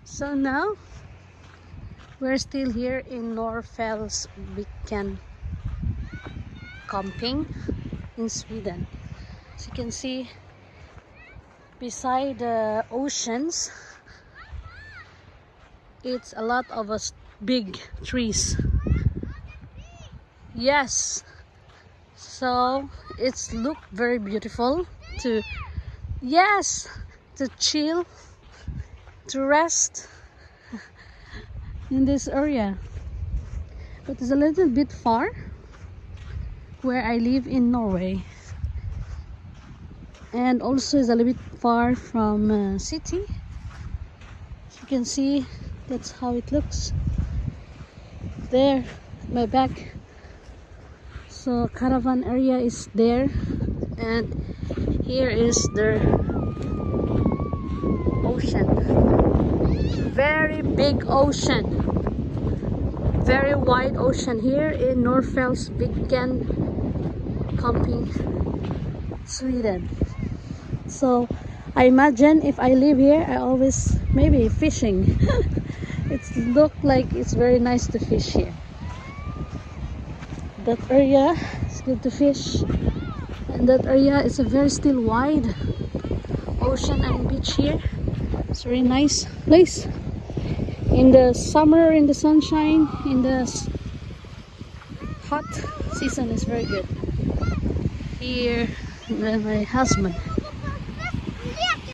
So now we're still here in Norrfälls Viken camping in Sweden. As you can see, beside the oceans, it's a lot of big trees. Yes, so it's look very beautiful to to chill, to rest in this area. But it's a little bit far where I live in Norway, and also is a little bit far from city. As you can see, that's how it looks there at my back. So caravan area is there, and here is the ocean. Very big ocean, very wide ocean here in Norrfälls Viken camping, Sweden. So I imagine if I live here, I always maybe fishing. It looks like it's very nice to fish here. That area is good to fish, and that area is a very still wide ocean and beach here. It's a very nice place in the summer, in the sunshine, in the hot season is very good. Here with my husband.